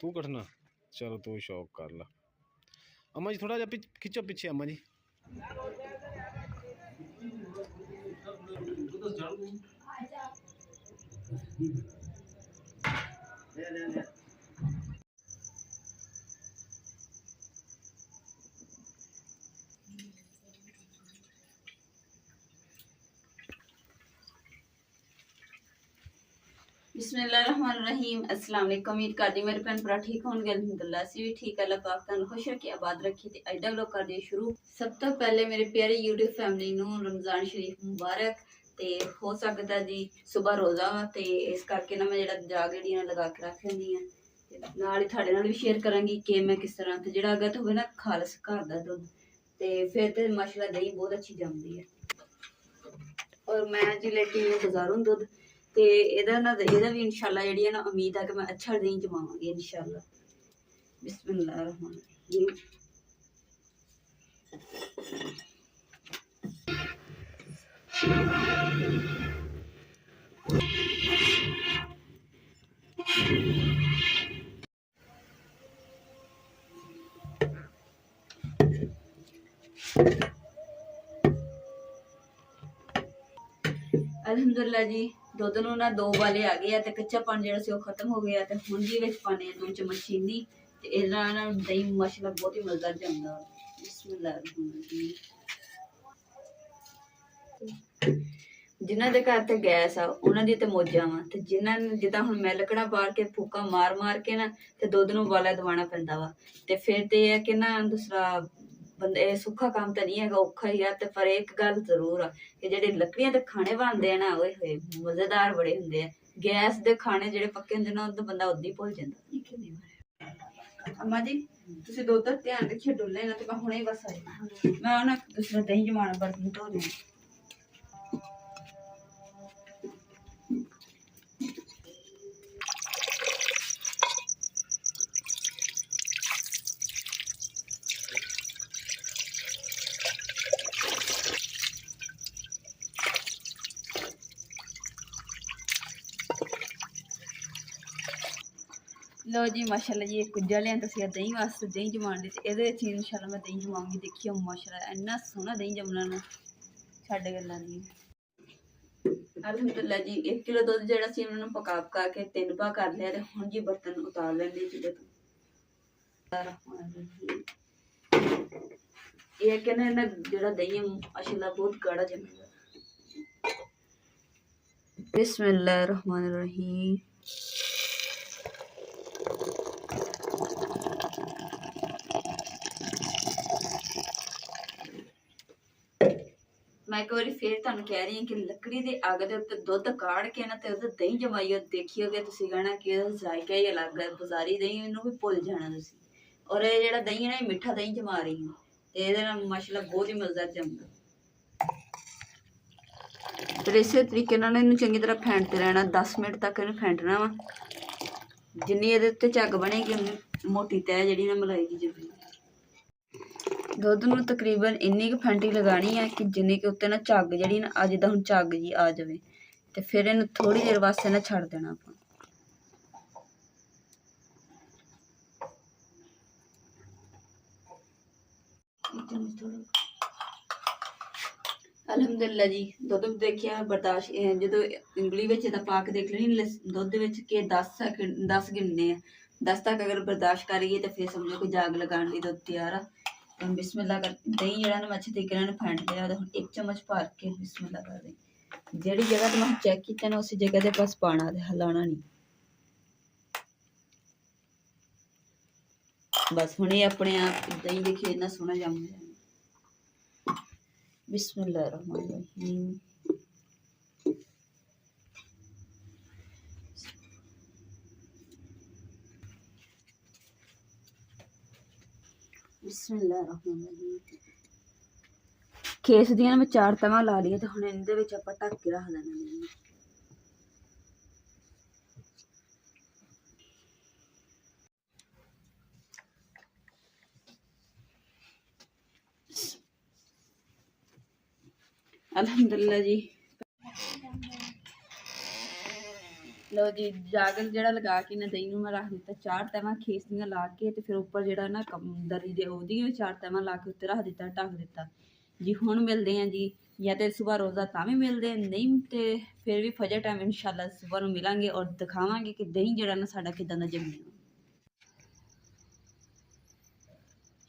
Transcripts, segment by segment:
तू कटना चलो तू शौक कर ला। अम्मा जी थोड़ा जा खिंचो पीछे अम्मा जी। बिस्मिल्लाहिर्रहमानिर्रहीम। अस्सलाम वालेकुम। उम्मीद करदी मेरे भैन भरा ठीक होंगे। अल्हम्दुलिल्लाह असी भी ठीक। अल्लाह पाक तुहानू खुश रखे आबाद रखे। ते अज दा व्लॉग कर दिए शुरू। सब तो पहले मेरे प्यारे यूट्यूब फैमिली नू रमज़ान शरीफ मुबारक। ते हो सकता जी सुबह रोज़ा वा ते इस करके ना मैं जेड़ा जाग जेहड़ी ना लगा के रख लैंदी हां। ते नाल ही तुहाडे नाल भी शेयर करांगी कि मैं किस तरह ते जेड़ा अगर होवे ना खालस घर दा दुध ते फिर ते माशाल्लाह दही बहुत अच्छी जमदी है। और मैं जी लेके बाजारों दुध ते एदा भी इंशाल्लाह जेहड़ी है ना उम्मीद है कि मैं अच्छा दही जमावांगी इंशाल्लाह। बिस्मिल्लाहिर्रहमानिर्रहीम। अल्हम्दुलिल्लाह जी दुध नूं ना 2 उबाले आ गए ते कच्चा पानी जेहड़ा सी खत्म हो गया ते हुण जी विच पाने 2 चम्मच चीनी ते इहदे नाल ना दही माशाल्लाह बहुत ही मज़ेदार जमदा। बिस्मिल्लाहिर्रहमानिर्रहीम। जिन्हां दे घर ते गैस आ उन्हां दी ते मौजां वा ते जिन्हां जिद्दां हुण मैं लकड़ा बाल के फूका मार मार के ना ते दुध नूं उबाला दवाना पैंदा वा ते फिर ते है कि ना दूसरा बंदे सुखा काम तो नहीं है, औखा ही है। ते पर एक गल जरूर आ कि जेहड़े लकड़ियां दे खाने बनदे हैं ना ओए होए मजेदार बड़े हुंदे आ। गैस दे खाने जेहड़े पक्के हुंदे ना उह बंदा उद्दी भुल जांदा। अम्मा जी तुसीं दुध दा ध्यान रखियो डुल्ले ना ते मैं हुणे बस आई मैं ना दूसरा दही जमाना बर्तन धोने। लो जी माशाल्लाह जी एक कुज्जा लिया दसिया दही वास्ते दही जमान दी ते इहदे विच इंशाल्लाह मैं दही जमाऊंगी। देखियो माशाल्लाह इन्ना सोहना दही जमना ना छड्ड गल्लां दी। अल्हम्दुलिल्लाह जी 1 किलो दुध जेहड़ा सी उन्होंने पका के 3 पा कर लिया ते हुण जी बर्तन उतार लैंदे चुल्हे तो। ये कहने ना जेहड़ा दही माशाल्लाह बहुत गाढ़ा जमेगा। बिस्मिल्लाहिर्रहमानिर्रहीम। मैं एक बार फिर तुहानू कह रही हूँ कि लकड़ी की अग के उत्ते दुध काढ़ के ना ते दही जमाइयो देखियोगे तुसीं कहना कि जायका ही अलग है। बाजारी दही नूं भी भुल जाना तुसीं। और ये जेहड़ा दही है ना मिठा दही जमा रही हूँ ते इहदे नाल माशाल्लाह बहुत ही मजेदार जमदा। फिर इसे तरीके नाल इहनूं चंगी तरह फेंटते रहना 10 मिनट तक इहनूं फेंटना वा। जिन्नी इहदे उत्ते झग बनेगी उन्नी मोटी तह जिहड़ी ना मलाई दी जमदी। दुध नूं तकरीबन इन्नी क फेंटी लगानी है कि जिन्नी के उत्ते ना झग जिहड़ी ना आ जिद्दां हुण झग जी आ जावे ते फिर इहनूं थोड़ी देर वास्ते ना छड्ड देना आपां। अल्हम्दुलिल्लाह जी दुध देखिया बर्दाश्त जो इंगली विच दा पा के देख लेनी दुध विच के 10 सेकंड 10 गिनने हैं 10 तक अगर बर्दाश्त कर गई तो फिर समझो कि जाग लगाने दुध तैयार आ। तो बिस्मिल्लाह कर दही जेहड़ा ना अच्छे तरीके नाल फेंट लिया तो 1 चम्मच भर के बिस्मिल्लाह कर दे। जेहड़ी जगह तुम चेक किया ना उस जगह ते बस पाना ते हिलाना नहीं। बस हुणे अपने आप दही देखिए इतना सोहना जम गया। बिस्मिल्लाहिर्रहमानिर्रहीम। बिस्मिल्लाहिर्रहमानिर्रहीम। खेस दियां मैं 4 तवां ला लिया तो हुण इहदे विच आपां ढक के रख देना। अल्हम्दुलिल्लाह जी ਲਓ ਜੀ ਜਾਗਲ ਜਿਹੜਾ ਲਗਾ ਕੇ ਨਾ ਦਹੀਂ ਨੂੰ ਮੈਂ ਰੱਖ ਦਿੱਤਾ 4 ਤੈਵਾਂ ਖੇਸ ਦੀਆਂ ਲਾ ਕੇ ਤੇ ਫਿਰ ਉੱਪਰ ਜਿਹੜਾ ਨਾ ਦਰੀ ਦੇ ਉਹਦੀਆਂ ਵੀ 4 ਤੈਵਾਂ ਲਾ ਕੇ ਉੱਤੇ ਰੱਖ ਦਿੱਤਾ, ਢੱਕ ਦਿੱਤਾ ਜੀ। ਹੁਣ ਮਿਲਦੇ ਹਾਂ ਜੀ, ਜਾਂ ਤੇ ਸੁਬਾਹ ਰੋਜ਼ਾ ਤਾਂ ਵੀ ਮਿਲਦੇ, ਨਹੀਂ ਤੇ ਫਿਰ ਵੀ ਫਜਰ ਟਾਈਮ ਇਨਸ਼ਾਅੱਲਾ ਸੁਬਾਹ ਨੂੰ ਮਿਲਾਂਗੇ ਔਰ ਦਿਖਾਵਾਂਗੇ ਕਿ ਦਹੀਂ ਜਿਹੜਾ ਨਾ ਸਾਡਾ ਕਿਦਾਂ ਦਾ ਜੰਮਿਆ।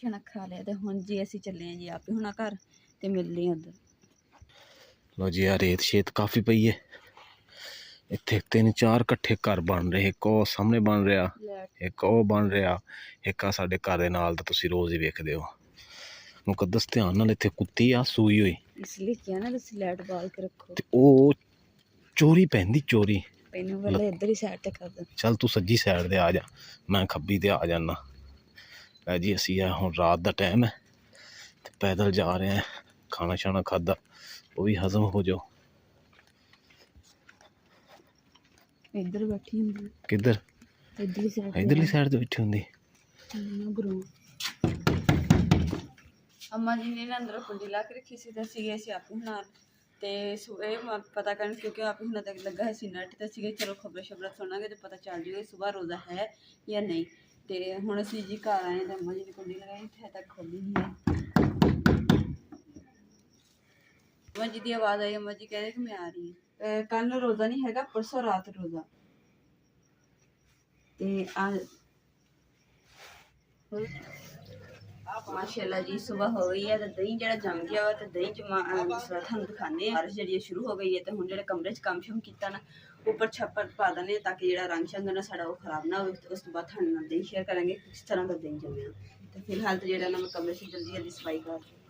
ਚਨਾ ਖਾ ਲਿਆ ਤੇ ਹੁਣ ਜੀ ਅਸੀਂ ਚੱਲੇ ਹਾਂ ਜੀ ਆਪੇ ਹੁਣ ਘਰ ਤੇ ਮਿਲਦੇ ਹਾਂ ਉੱਧਰ। ਲੋ ਜੀ ਆ ਰੇਤ ਸ਼ੇਤ ਕਾਫੀ ਪਈ ਹੈ ਇੱਥੇ, 3-4 ਇਕੱਠੇ ਘਰ ਬਣ ਰਹੇ, ਇੱਕ ਉਹ ਸਾਹਮਣੇ ਬਣ ਰਿਹਾ, ਇੱਕ ਉਹ ਬਣ ਰਿਹਾ, ਇੱਕ ਆ ਸਾਡੇ ਘਰ ਦੇ ਨਾਲ ਤਾਂ ਤੁਸੀਂ ਰੋਜ਼ ਹੀ ਵੇਖਦੇ ਹੋ। ਮੁਕੱਦਸ ਧਿਆਨ ਨਾਲ, ਇੱਥੇ ਕੁੱਤੀ ਆ ਸੂਈ ਹੋਈ, ਇਸ ਲਈ ਕਿਹਾ ਨਾ ਤੁਸੀਂ ਲਾਈਟ ਬਾਲ ਕੇ ਰੱਖੋ ਤੇ ਉਹ ਚੋਰੀ ਪੈਂਦੀ ਚੋਰੀ। ਪਹਿਲਾਂ ਵਾਲੇ ਇੱਧਰ ਹੀ ਸਾਈਡ ਤੇ ਕਰ ਦੇ। ਚੱਲ ਤੂੰ ਸੱਜੀ ਸਾਈਡ ਤੇ ਆ ਜਾ, ਮੈਂ ਖੱਬੀ ਤੇ ਆ ਜਾਣਾ। ਜੀ ਅਸੀਂ ਆ ਹੁਣ ਰਾਤ ਦਾ ਟਾਈਮ ਹੈ ਤੇ ਪੈਦਲ ਜਾ ਰਹੇ ਹਾਂ, ਖਾਣਾ ਛਾਣਾ ਖਾਦਾ ਉਹ ਵੀ ਹਜ਼ਮ ਹੋ ਜਾਓ। ਇੱਧਰ ਬੈਠੀ ਹੁੰਦੀ, ਕਿੱਧਰ? ਇਧਰਲੀ ਸਾਈਡ ਤੇ ਬੈਠੀ ਹੁੰਦੀ। ਅੰਮਾ ਜੀ ਨੇ ਨਾ ਅੰਦਰ ਕੁੰਡੀ ਲਾ ਕੇ ਰੱਖੀ ਸੀ ਤੇ ਸੀਗੇ ਅਸੀਂ ਆਪੇ ਨਾਲ ਤੇ ਇਹ ਪਤਾ ਕਰਨ ਕਿਉਂਕਿ ਆਪੇ ਹੁਣ ਤੱਕ ਲੱਗਾ ਸੀ ਨੈਟ ਤੇ ਸੀਗੇ, ਚਲੋ ਖਬਰਾਂ ਸ਼ਬਰਾਂ ਸੁਣਾਂਗੇ ਤੇ ਪਤਾ ਚੱਲ ਜਾਊਗਾ ਸੁਬਾਹ ਰੋਜ਼ਾ ਹੈ ਜਾਂ ਨਹੀਂ। ਤੇ ਹੁਣ ਅਸੀਂ ਜੀ ਘਰ ਆਏ ਤਾਂ ਅੰਮਾ ਜੀ ਨੇ ਕੁੰਡੀ ਲਗਾਈ, ਇੱਥੇ ਤੱਕ ਖੋਲੀ ਨਹੀਂ ਹੈ। ਅੰਮਾ ਜੀ ਦੀ ਆਵਾਜ਼ ਆਈ, ਅੰਮਾ ਜੀ ਕਹਿੰਦੇ ਕਿ ਮੈਂ ਆ ਰਹੀ ਹਾਂ। ਕੱਲ ਰੋਜ਼ਾ ਨਹੀਂ ਹੈਗਾ, ਪਰਸੋਂ ਰਾਤ ਰੋਜ਼ਾ। ਤੇ ਆ ਮਾਸ਼ਾਅੱਲਾ ਜੀ ਸੁਬਾਹ ਹੋ ਗਈ ਹੈ ਤੇ ਦਹੀਂ ਜਿਹੜਾ ਜੰਮ ਗਿਆ ਵਾ ਤੇ ਦਹੀਂ ਚ ਤੁਹਾਨੂੰ ਦਿਖਾਉਂਦੇ ਹਾਂ। ਬਾਰਿਸ਼ ਜਿਹੜੀ ਸ਼ੁਰੂ ਹੋ ਗਈ ਹੈ ਤੇ ਹੁਣ ਜਿਹੜੇ ਕਮਰੇ 'ਚ ਕੰਮ ਸ਼ਮ ਕੀਤਾ ਨਾ ਉੱਪਰ ਛੱਪਰ ਪਾ ਦਿੰਦੇ ਤਾਂ ਕਿ ਜਿਹੜਾ ਰੰਗ ਸ਼ੰਗ ਨਾ ਸਾਡਾ ਉਹ ਖਰਾਬ ਨਾ ਹੋਵੇ। ਉਸ ਤੋਂ ਬਾਅਦ ਤੁਹਾਡੇ ਨਾਲ ਦਹੀਂ ਸ਼ੇਅਰ ਕਰਾਂਗੇ ਕਿਸ ਤਰ੍ਹਾਂ ਦਾ ਦਹੀਂ ਜੰਮਿਆ। ਤੇ ਫਿਲਹਾਲ ਤਾਂ ਜਿਹੜਾ ਨਾ ਮੈਂ ਕਮਰੇ 'ਚ ਜਲਦੀ ਜਲਦੀ ਸਫਾਈ ਕਰ ਰਹੀ।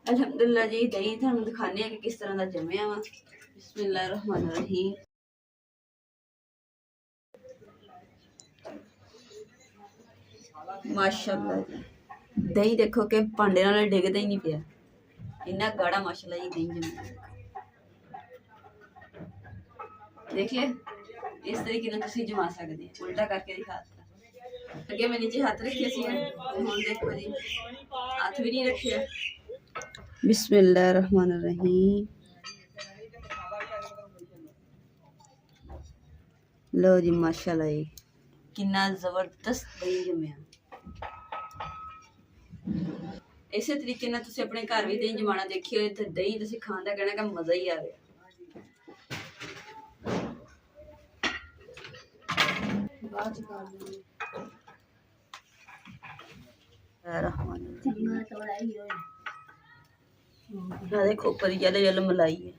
अल्हम्दुलिल्लाह जी दही थानू दिखाने कि किस तरह का जमया वा। बिस्मिल्लाहिर्रहमानिर्रहीम। माशाअल्लाह जी दही देखो कि भांडे नाल डिगदा ही नहीं पिया, इन्ना गाढ़ा माशाअल्लाह जी दही जमया। देखिए इस तरीके ਨਾਲ ਤੁਸੀਂ ਜਮਾ ਸਕਦੇ ਹੋ, ਉਲਟਾ ਕਰਕੇ ਦਿਖਾਤਾ। ਅੱਗੇ ਮੈਂ ਨੀਚੇ ਹੱਥ ਰੱਖਿਆ ਸੀ, ਹੁਣ ਦੇਖੋ ਜੀ ਹੱਥ ਵੀ ਨਹੀਂ ਰੱਖਿਆ। बिस्मिल्लाहिर्रहमानिर्रहीम। लो जी माशाल्लाह जी कितना जबरदस्त दही जमया। इसे तरीके नाल तुसीं अपने घर भी दही जमाना देखियो ते दही तुसीं खाण दा कहना कि मजा ही आवे। बाद च कर देंगे रहमान तोड़ाई होई देखो ऊपर येलो येलो मलाई है।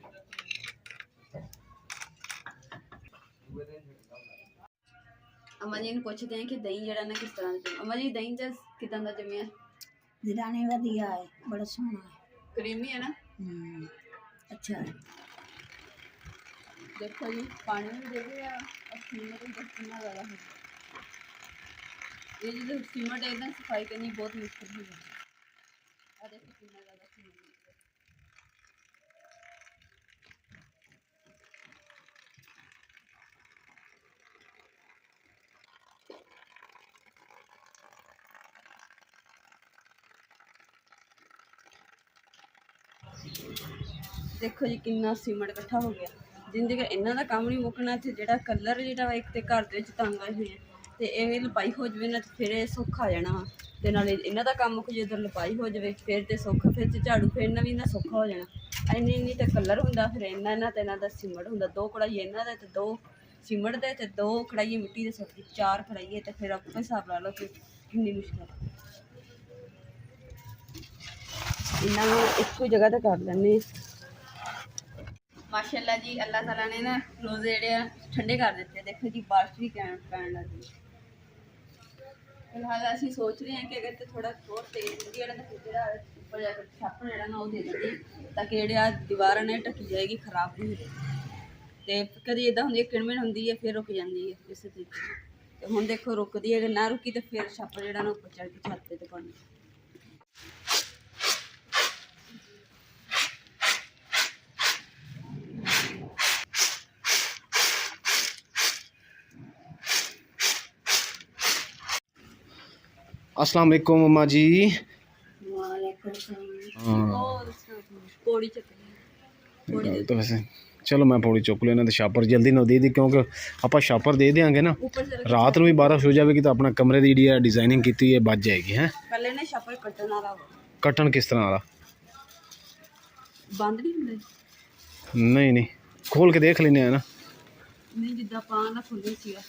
अम्मा जी ने पूछते हैं कि दही जड़ा ना किस तरह से। अम्मा जी दही दा किदां दा जमया? दिराने वधिया है, बड़ा सोहना है, क्रीमी है ना। अच्छा है। देखो जी पानी भी दे दिया और सीमट भी कितना ज़्यादा है। ये जो सीमट है एकदम सफाई करनी बहुत मुश्किल है। और देखो कितना ज़्यादा सीमट है। देखो जी कितना सीमट इकट्ठा हो गया। जिंदगी इन्हों का काम नहीं मुकना। तो जो कलर जो एक तो घर तंग आए हुए हैं तो इवें लपाई हो जाए ना तो फिर सौखा आ जाना वा। तो नाले इन्हों का काम मुक जाए उधर लपाई हो जाए फिर तो सौखा, फिर तो झाड़ू फेरना भी ना सौखा हो जाना। इन्नी इन्नी तो कलर होंगे, फिर इन्हों तो इन्हों का सीमट होंगे। 2 कढ़ाई इन्हों का तो 2 सीमट दे तो 2 कढ़ाई मिट्टी दे सब्जी 4 कढ़ाई तो फिर आप हिसाब ला लो कि कितनी मुश्किल। इन्होंने एक ही जगह तो कर लें। माशाअल्लाह जी अल्लाह ताला ने ना रोज़े जेडे ठंडे कर दिते। देखो जी बारिश भी पैन लग गई। फिलहाल असं सोच रहे हैं कि अगर तो थोड़ा और तेज होगी तो फिर ਉੱਪਰ ਜਾ ਕੇ ਛਾਪਰ ਜਿਹੜਾ ਨਾ ਉਹ ਦੇ ਦਿੰਦੀ ਤਾਂ ਕਿ ਜਿਹੜੇ ਆ ਦੀਵਾਰਾਂ ਨੇ ਢੱਕੀ ਜਾਏਗੀ, ਖਰਾਬ ਨਹੀਂ ਹੁੰਦੀ। ਤੇ ਕਦੀ ਇਦਾਂ ਹੁੰਦੀ ਹੈ ਕਿਣਮਿਣ ਹੁੰਦੀ ਹੈ ਫਿਰ ਰੁਕ ਜਾਂਦੀ ਹੈ ਇਸੇ ਤਰੀਕੇ ਨਾਲ। ਤੇ ਹੁਣ ਦੇਖੋ ਰੁਕਦੀ ਹੈ, ਅਗਰ ਨਾ ਰੁਕੀ ਤੇ ਫਿਰ ਛਾਪਰ ਜਿਹੜਾ ਨਾ ਉੱਪਰ ਚੜ੍ਹ ਕੇ ਛੱਤ ਤੇ ਪਾਉਣਾ। अस्सलाम वालेकुम अम्मा जी। वालेकुम सलाम। हाँ ਉਹ ਪੌੜੀ ਚੱਕਣੀ ਪੌੜੀ तो वैसे चलो मैं पौड़ी चुक लेना तो छापर जल्दी ना दे दी क्योंकि आप छापर दे देंगे ना ਉੱਪਰ ਚੜ੍ਹ ਕੇ रात में भी बारिश हो जाएगी तो अपना कमरे की जी डिजाइनिंग की है बच जाएगी है। ਪਹਿਲੇ ਨਾ ਛਾਪਰ ਕੱਟਣ ਵਾਲਾ ਵਾ। कटन किस तरह वाला? ਬੰਦ ਨਹੀਂ ਹੁੰਦੇ नहीं नहीं खोल के देख लेने हैं ना। ਨਹੀਂ, ਜਿੱਦਾਂ ਪਾਂ ਨਾ ਖੁੱਲੇ ਸੀਗਾ।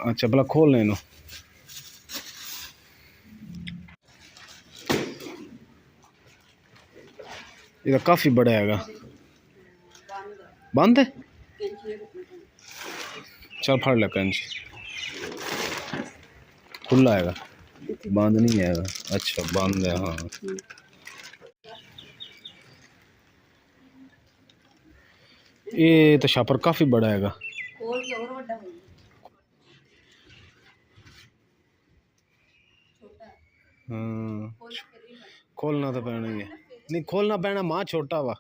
अच्छा भला खोल लेना। ये तो काफ़ी बड़ा हैगा। बंद है? ਕੈਂਚੀ ਦੇ ਕੱਟਣੇ ਪੈਣੇ। चल फड़ ले कंच। खुला हैगा, बंद नहीं हैगा। अच्छा बंद है हाँ। ये तो छापर काफ़ी बड़ा हैगा। ਹੋਰ ਵੀ ਹੋਰ ਵੱਡਾ ਹੋ ਗਿਆ। ਛੋਟਾ ਹੈ। हाँ ਹੋਰ ਫਿਰ ਵੀ ਵੱਡਾ। खोलना तो पैना ही है। नहीं खोलना पैना माँ छोटा वा।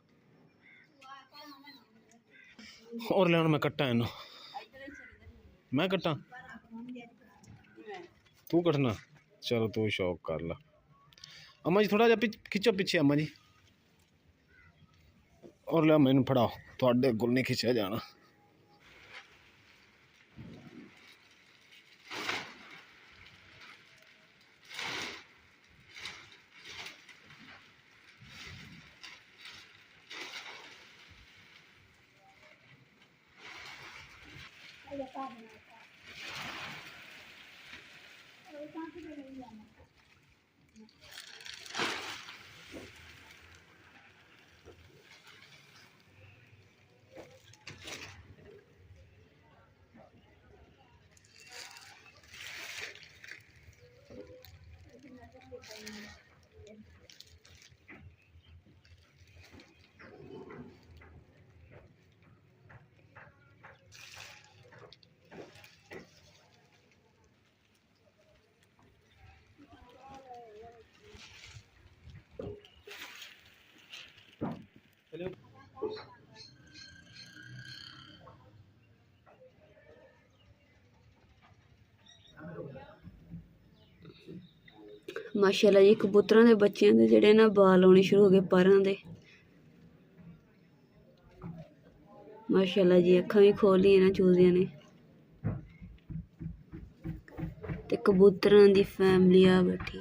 और ले मैं कट्टा इनू। मैं कट्टा तू कटना? चलो तू शौक कर ला। अम्मा जी थोड़ा जा खिंचो पीछे अम्मा जी। और ले मैनू फड़ाओ, थोड़े कोल नहीं खिंचा जाना। ਮਾਸ਼ਾਅੱਲਾ ਜੀ, ਕਬੂਤਰਾਂ ਦੇ ਬੱਚਿਆਂ ਦੇ ਜਿਹੜੇ ਨਾ ਬਾਲ ਆਉਣੇ ਸ਼ੁਰੂ ਹੋ ਗਏ ਪਰਾਂ ਦੇ। ਮਾਸ਼ਾਅੱਲਾ ਜੀ, ਅੱਖਾਂ ਵੀ ਖੋਲ ਲਈਆਂ ਨਾ ਚੂਜ਼ਿਆਂ ਨੇ। ਤੇ ਕਬੂਤਰਾਂ ਦੀ ਫੈਮਿਲੀ ਆ ਬੈਠੀ।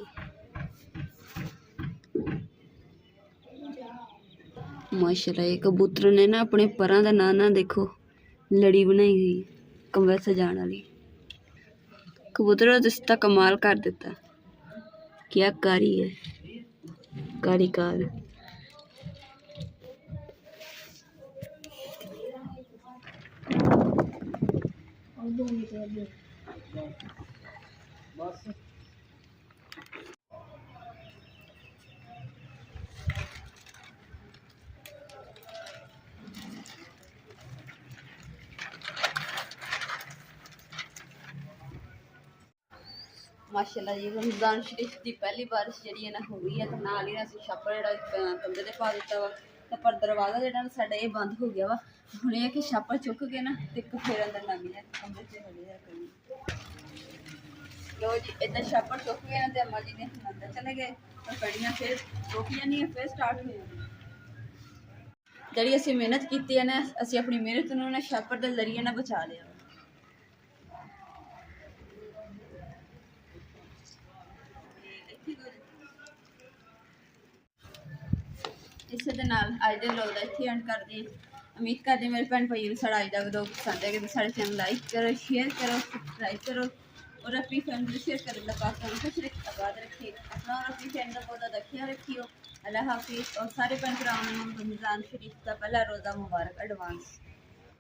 ਮਾਸ਼ਾਅੱਲਾ, ਇਹ ਕਬੂਤਰ ਨੇ ਨਾ ਆਪਣੇ ਪਰਾਂ ਦਾ ਨਾ ਦੇਖੋ ਲੜੀ ਬਣਾਈ ਹੋਈ ਕਮਰਾ ਸਜਾਉਣ ਵਾਲੀ। ਕਬੂਤਰਾਂ ਦਾ ਤਾਂ ਕਮਾਲ ਕਰ ਦਿੱਤਾ। क्या कारी है, कारीकार। माशाल्लाह जी, रमज़ान शरीफ की पहली बारिश जी है ना हो गई है। तो नाल ही असीं छापर जिहड़ा कमरे ते पा दिता वा। तो पर दरवाज़ा जिहड़ा ना साडा ये बंद हो गया वा। हुण ये कि छापर चुक के ना ते फिर अंदर लग गया कमरे ते हो गया कहीं। लो जी, इधर छापर चुक गए ना ते अम्मा जी ने अंदर चले गए। तो कड़ियाँ फिर रुक जानियां, फिर स्टार्ट हो जानियां। जिहड़ी असीं मेहनत कीती है ना, असीं अपनी मेहनत नूं ना छापर दे जरिए ना बचा लिया। इस दे नाल अज दे व्लॉग दा इत्थे एंड करदे हां। उम्मीद करदे मेरे भैन भाइयों नूं साडा अज दा व्लॉग पसंद आएगा तो साडे चैनल लाइक करो, शेयर करो, सब्सक्राइब करो और अपनी फैमिली शेयर कर। अल्लाह पाक तुहानूं खुश रखे, आबाद रखे। अपना और अपनी फैमिली का बहुत ज़्यादा ख्याल रखियो। अल्लाह हाफिज़। और सारे भैन भरावां नूं रमज़ान शरीफ का पहला रोज़ा मुबारक एडवांस।